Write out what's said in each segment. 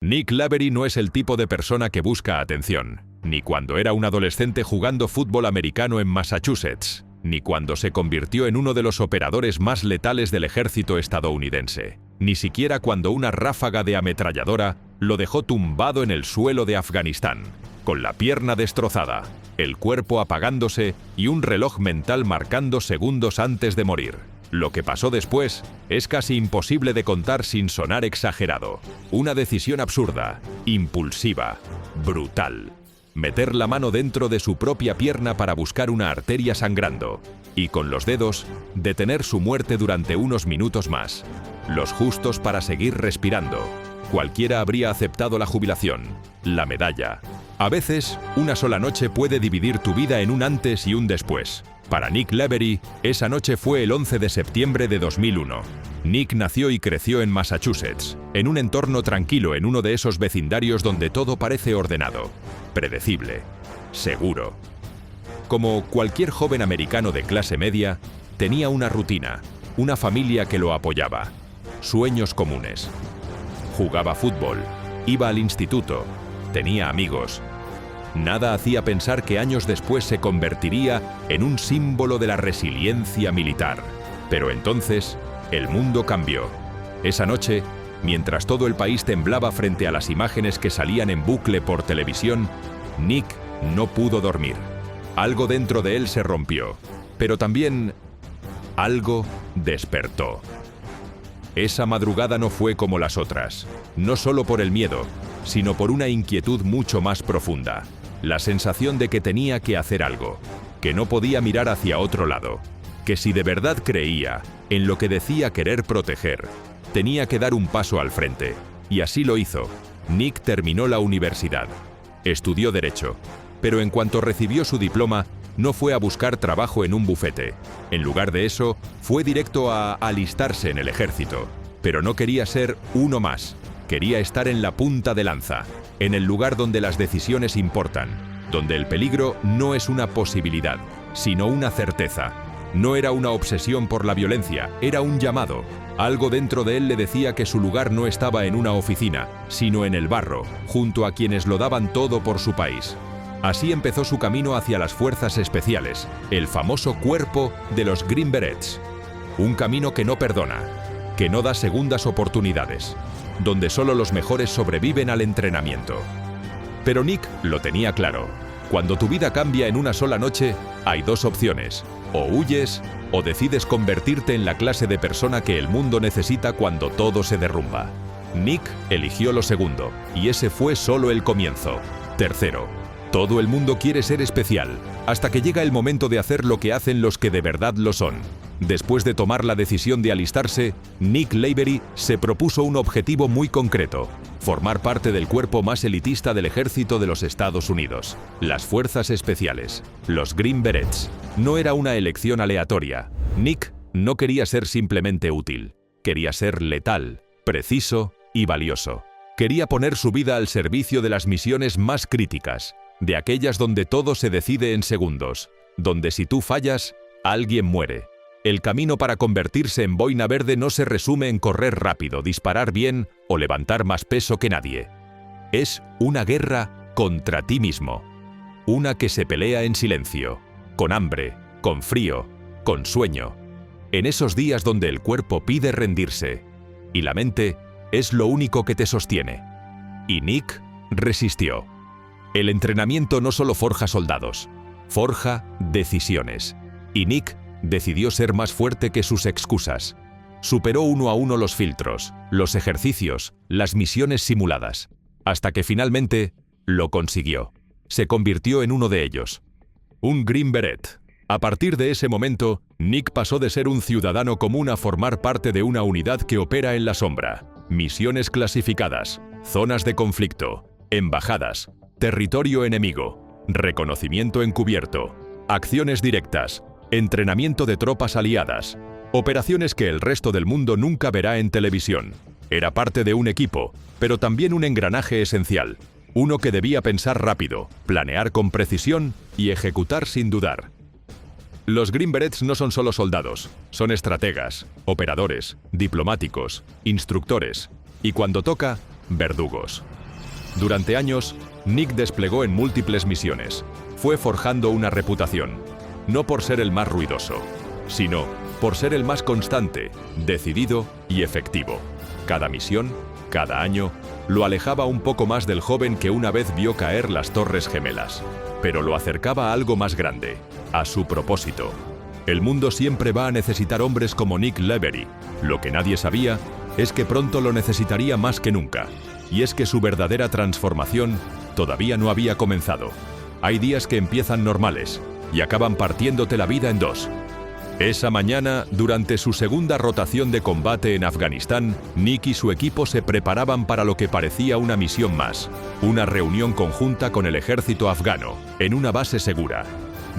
Nick Lavery no es el tipo de persona que busca atención, ni cuando era un adolescente jugando fútbol americano en Massachusetts, ni cuando se convirtió en uno de los operadores más letales del ejército estadounidense, ni siquiera cuando una ráfaga de ametralladora lo dejó tumbado en el suelo de Afganistán, con la pierna destrozada, el cuerpo apagándose y un reloj mental marcando segundos antes de morir. Lo que pasó después es casi imposible de contar sin sonar exagerado. Una decisión absurda, impulsiva, brutal. Meter la mano dentro de su propia pierna para buscar una arteria sangrando y con los dedos detener su muerte durante unos minutos más. Los justos para seguir respirando. Cualquiera habría aceptado la jubilación, la medalla. A veces, una sola noche puede dividir tu vida en un antes y un después. Para Nick Lavery, esa noche fue el 11 de septiembre de 2001. Nick nació y creció en Massachusetts, en un entorno tranquilo, en uno de esos vecindarios donde todo parece ordenado, predecible, seguro. Como cualquier joven americano de clase media, tenía una rutina, una familia que lo apoyaba, sueños comunes. Jugaba fútbol, iba al instituto, tenía amigos. Nada hacía pensar que años después se convertiría en un símbolo de la resiliencia militar. Pero entonces, el mundo cambió. Esa noche, mientras todo el país temblaba frente a las imágenes que salían en bucle por televisión, Nick no pudo dormir. Algo dentro de él se rompió, pero también algo despertó. Esa madrugada no fue como las otras, no solo por el miedo, sino por una inquietud mucho más profunda. La sensación de que tenía que hacer algo, que no podía mirar hacia otro lado, que si de verdad creía en lo que decía querer proteger, tenía que dar un paso al frente, y así lo hizo. Nick terminó la universidad, estudió Derecho, pero en cuanto recibió su diploma, no fue a buscar trabajo en un bufete. En lugar de eso, fue directo a alistarse en el ejército, pero no quería ser uno más. Quería estar en la punta de lanza, en el lugar donde las decisiones importan, donde el peligro no es una posibilidad, sino una certeza. No era una obsesión por la violencia, era un llamado. Algo dentro de él le decía que su lugar no estaba en una oficina, sino en el barro, junto a quienes lo daban todo por su país. Así empezó su camino hacia las fuerzas especiales, el famoso cuerpo de los Green Berets. Un camino que no perdona, que no da segundas oportunidades, donde solo los mejores sobreviven al entrenamiento. Pero Nick lo tenía claro. Cuando tu vida cambia en una sola noche, hay dos opciones. O huyes, o decides convertirte en la clase de persona que el mundo necesita cuando todo se derrumba. Nick eligió lo segundo, y ese fue solo el comienzo. Tercero, todo el mundo quiere ser especial, hasta que llega el momento de hacer lo que hacen los que de verdad lo son. Después de tomar la decisión de alistarse, Nick Lavery se propuso un objetivo muy concreto: formar parte del cuerpo más elitista del ejército de los Estados Unidos, las Fuerzas Especiales, los Green Berets. No era una elección aleatoria. Nick no quería ser simplemente útil, quería ser letal, preciso y valioso. Quería poner su vida al servicio de las misiones más críticas, de aquellas donde todo se decide en segundos, donde si tú fallas, alguien muere. El camino para convertirse en boina verde no se resume en correr rápido, disparar bien o levantar más peso que nadie. Es una guerra contra ti mismo. Una que se pelea en silencio, con hambre, con frío, con sueño. En esos días donde el cuerpo pide rendirse y la mente es lo único que te sostiene. Y Nick resistió. El entrenamiento no solo forja soldados, forja decisiones. Y Nick decidió ser más fuerte que sus excusas. Superó uno a uno los filtros, los ejercicios, las misiones simuladas, hasta que finalmente lo consiguió. Se convirtió en uno de ellos. Un Green Beret. A partir de ese momento, Nick pasó de ser un ciudadano común a formar parte de una unidad que opera en la sombra. Misiones clasificadas, zonas de conflicto, embajadas, territorio enemigo, reconocimiento encubierto, acciones directas, entrenamiento de tropas aliadas, operaciones que el resto del mundo nunca verá en televisión. Era parte de un equipo, pero también un engranaje esencial, uno que debía pensar rápido, planear con precisión y ejecutar sin dudar. Los Green Berets no son solo soldados, son estrategas, operadores, diplomáticos, instructores y, cuando toca, verdugos. Durante años, Nick desplegó en múltiples misiones. Fue forjando una reputación, no por ser el más ruidoso, sino por ser el más constante, decidido y efectivo. Cada misión, cada año, lo alejaba un poco más del joven que una vez vio caer las Torres Gemelas, pero lo acercaba a algo más grande, a su propósito. El mundo siempre va a necesitar hombres como Nick Lavery. Lo que nadie sabía es que pronto lo necesitaría más que nunca, y es que su verdadera transformación todavía no había comenzado. Hay días que empiezan normales y acaban partiéndote la vida en dos. Esa mañana, durante su segunda rotación de combate en Afganistán, Nick y su equipo se preparaban para lo que parecía una misión más, una reunión conjunta con el ejército afgano, en una base segura.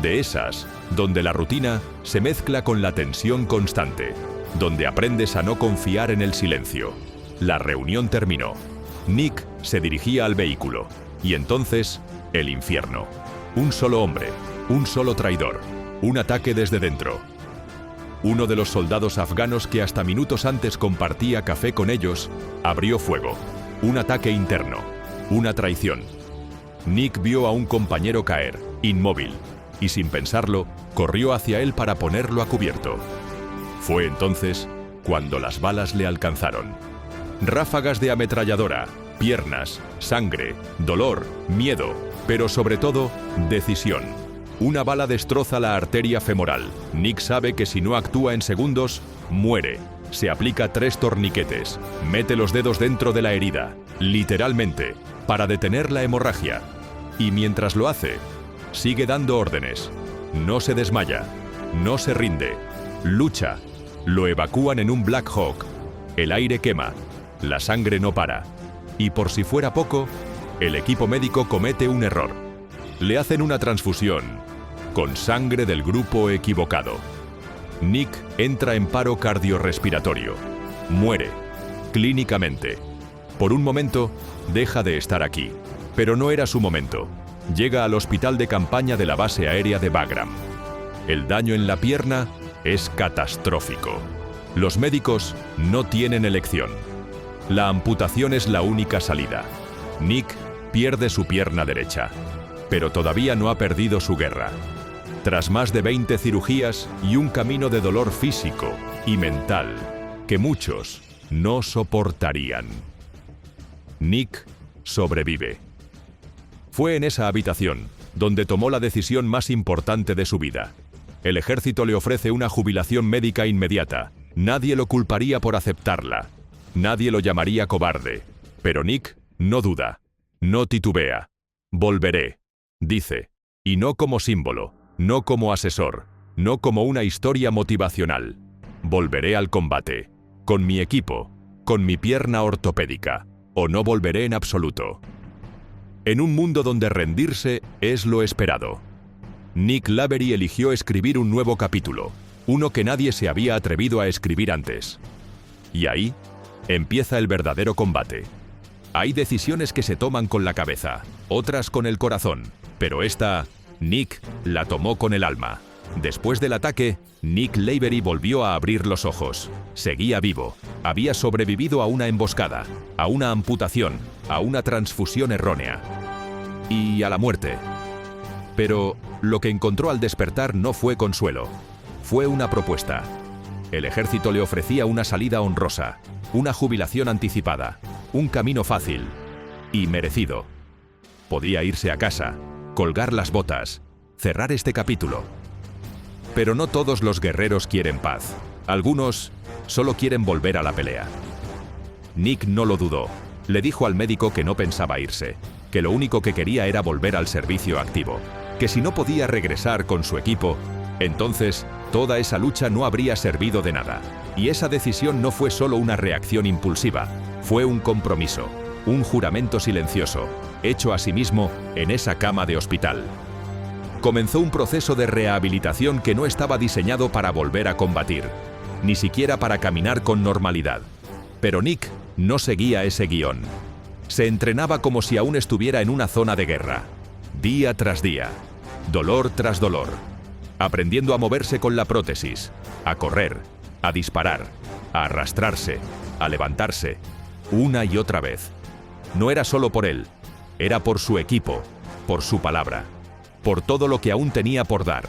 De esas, donde la rutina se mezcla con la tensión constante, donde aprendes a no confiar en el silencio. La reunión terminó. Nick se dirigía al vehículo, y entonces, el infierno. Un solo hombre, un solo traidor, un ataque desde dentro. Uno de los soldados afganos que hasta minutos antes compartía café con ellos, abrió fuego. Un ataque interno, una traición. Nick vio a un compañero caer, inmóvil, y sin pensarlo, corrió hacia él para ponerlo a cubierto. Fue entonces cuando las balas le alcanzaron. Ráfagas de ametralladora, piernas, sangre, dolor, miedo, pero sobre todo, decisión. Una bala destroza la arteria femoral. Nick sabe que si no actúa en segundos, muere. Se aplica 3 torniquetes, mete los dedos dentro de la herida, literalmente, para detener la hemorragia. Y mientras lo hace, sigue dando órdenes. No se desmaya, no se rinde, lucha. Lo evacúan en un Black Hawk. El aire quema, la sangre no para. Y por si fuera poco, el equipo médico comete un error. Le hacen una transfusión, con sangre del grupo equivocado. Nick entra en paro cardiorrespiratorio. Muere, clínicamente. Por un momento, deja de estar aquí. Pero no era su momento. Llega al hospital de campaña de la base aérea de Bagram. El daño en la pierna es catastrófico. Los médicos no tienen elección. La amputación es la única salida. Nick pierde su pierna derecha, pero todavía no ha perdido su guerra. Tras más de 20 cirugías y un camino de dolor físico y mental que muchos no soportarían, Nick sobrevive. Fue en esa habitación donde tomó la decisión más importante de su vida. El ejército le ofrece una jubilación médica inmediata. Nadie lo culparía por aceptarla. Nadie lo llamaría cobarde. Pero Nick no duda, no titubea. Volveré, dice, y no como símbolo, no como asesor, no como una historia motivacional. Volveré al combate, con mi equipo, con mi pierna ortopédica, o no volveré en absoluto. En un mundo donde rendirse es lo esperado, Nick Lavery eligió escribir un nuevo capítulo, uno que nadie se había atrevido a escribir antes. Y ahí empieza el verdadero combate. Hay decisiones que se toman con la cabeza, otras con el corazón, pero esta, Nick la tomó con el alma. Después del ataque, Nick Lavery volvió a abrir los ojos. Seguía vivo, había sobrevivido a una emboscada, a una amputación, a una transfusión errónea y a la muerte. Pero lo que encontró al despertar no fue consuelo, fue una propuesta. El ejército le ofrecía una salida honrosa, una jubilación anticipada, un camino fácil y merecido. Podía irse a casa, colgar las botas, cerrar este capítulo. Pero no todos los guerreros quieren paz. Algunos solo quieren volver a la pelea. Nick no lo dudó. Le dijo al médico que no pensaba irse, que lo único que quería era volver al servicio activo, que si no podía regresar con su equipo, entonces toda esa lucha no habría servido de nada. Y esa decisión no fue solo una reacción impulsiva, fue un compromiso, un juramento silencioso, hecho a sí mismo en esa cama de hospital. Comenzó un proceso de rehabilitación que no estaba diseñado para volver a combatir, ni siquiera para caminar con normalidad. Pero Nick no seguía ese guión. Se entrenaba como si aún estuviera en una zona de guerra, día tras día, dolor tras dolor, aprendiendo a moverse con la prótesis, a correr, a disparar, a arrastrarse, a levantarse, una y otra vez. No era solo por él, Era por su equipo, por su palabra, por todo lo que aún tenía por dar,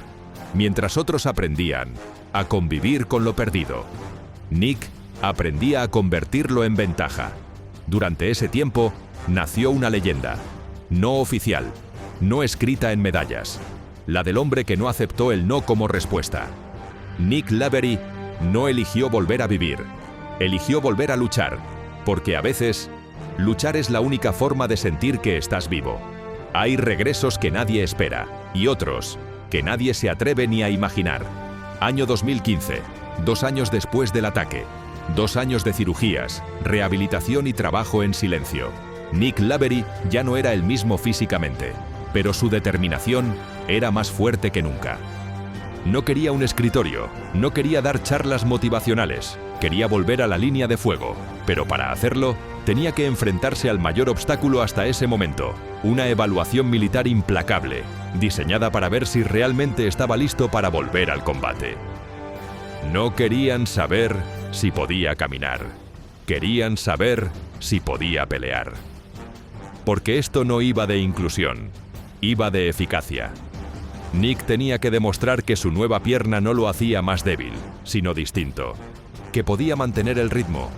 mientras otros aprendían a convivir con lo perdido. Nick aprendía a convertirlo en ventaja. Durante ese tiempo, nació una leyenda, no oficial, no escrita en medallas, la del hombre que no aceptó el no como respuesta. Nick Lavery no eligió volver a vivir, eligió volver a luchar, porque a veces, luchar es la única forma de sentir que estás vivo. Hay regresos que nadie espera, y otros que nadie se atreve ni a imaginar. Año 2015, 2 años después del ataque, 2 años de cirugías, rehabilitación y trabajo en silencio. Nick Lavery ya no era el mismo físicamente, pero su determinación era más fuerte que nunca. No quería un escritorio, no quería dar charlas motivacionales, quería volver a la línea de fuego, pero para hacerlo tenía que enfrentarse al mayor obstáculo hasta ese momento, una evaluación militar implacable, diseñada para ver si realmente estaba listo para volver al combate. No querían saber si podía caminar, querían saber si podía pelear. Porque esto no iba de inclusión, iba de eficacia. Nick tenía que demostrar que su nueva pierna no lo hacía más débil, sino distinto, que podía mantener el ritmo,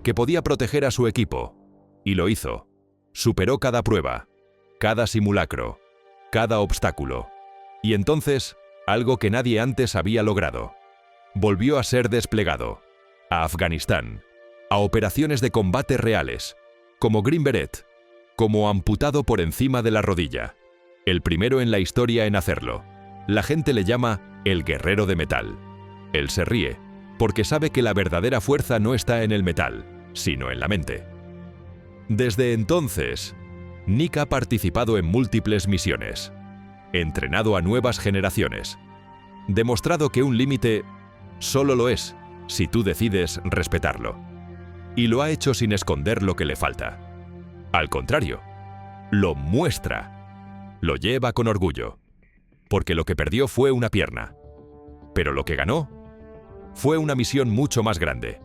que podía proteger a su equipo, y lo hizo. Superó cada prueba, cada simulacro, cada obstáculo. Y entonces, algo que nadie antes había logrado. Volvió a ser desplegado, a Afganistán, a operaciones de combate reales, como Green Beret, como amputado por encima de la rodilla. El primero en la historia en hacerlo. La gente le llama el guerrero de metal. Él se ríe, porque sabe que la verdadera fuerza no está en el metal, sino en la mente. Desde entonces, Nick ha participado en múltiples misiones, entrenado a nuevas generaciones, demostrado que un límite solo lo es si tú decides respetarlo. Y lo ha hecho sin esconder lo que le falta. Al contrario, lo muestra. Lo lleva con orgullo, porque lo que perdió fue una pierna, pero lo que ganó fue una misión mucho más grande.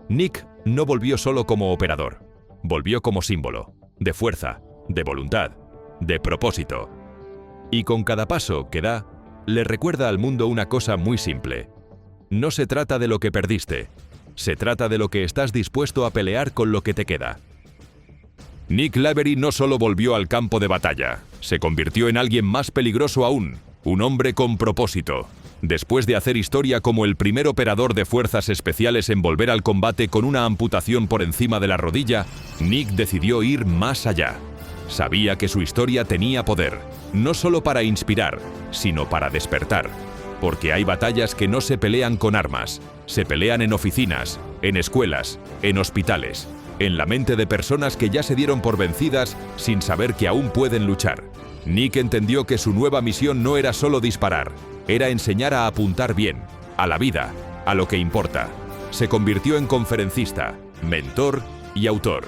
Nick no volvió solo como operador, volvió como símbolo, de fuerza, de voluntad, de propósito. Y con cada paso que da, le recuerda al mundo una cosa muy simple. No se trata de lo que perdiste, se trata de lo que estás dispuesto a pelear con lo que te queda. Nick Lavery no solo volvió al campo de batalla, se convirtió en alguien más peligroso aún, un hombre con propósito. Después de hacer historia como el primer operador de fuerzas especiales en volver al combate con una amputación por encima de la rodilla, Nick decidió ir más allá. Sabía que su historia tenía poder, no solo para inspirar, sino para despertar. Porque hay batallas que no se pelean con armas, se pelean en oficinas, en escuelas, en hospitales, en la mente de personas que ya se dieron por vencidas sin saber que aún pueden luchar. Nick entendió que su nueva misión no era solo disparar, era enseñar a apuntar bien, a la vida, a lo que importa. Se convirtió en conferencista, mentor y autor.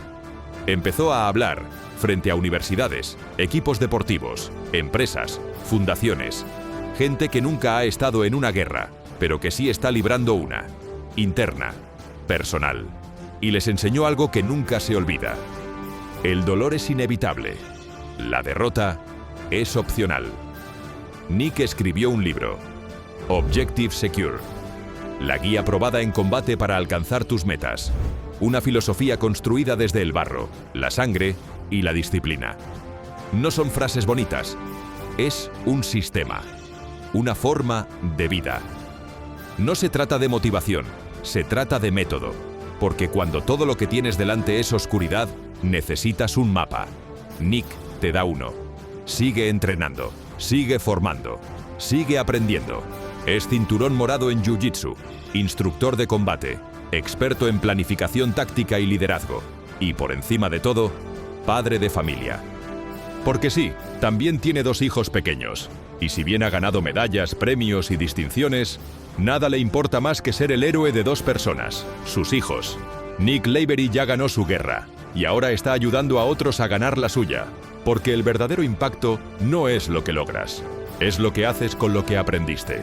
Empezó a hablar frente a universidades, equipos deportivos, empresas, fundaciones, gente que nunca ha estado en una guerra, pero que sí está librando una, interna, personal. Y les enseñó algo que nunca se olvida. El dolor es inevitable. La derrota es opcional. Nick escribió un libro, Objective Secure, la guía probada en combate para alcanzar tus metas. Una filosofía construida desde el barro, la sangre y la disciplina. No son frases bonitas, es un sistema, una forma de vida. No se trata de motivación, se trata de método. Porque cuando todo lo que tienes delante es oscuridad, necesitas un mapa. Nick te da uno. Sigue entrenando, sigue formando, sigue aprendiendo. Es cinturón morado en Jiu-Jitsu, instructor de combate, experto en planificación táctica y liderazgo. Y por encima de todo, padre de familia. Porque sí, también tiene 2 hijos pequeños. Y si bien ha ganado medallas, premios y distinciones, nada le importa más que ser el héroe de 2 personas, sus hijos. Nick Lavery ya ganó su guerra, y ahora está ayudando a otros a ganar la suya. Porque el verdadero impacto no es lo que logras, es lo que haces con lo que aprendiste.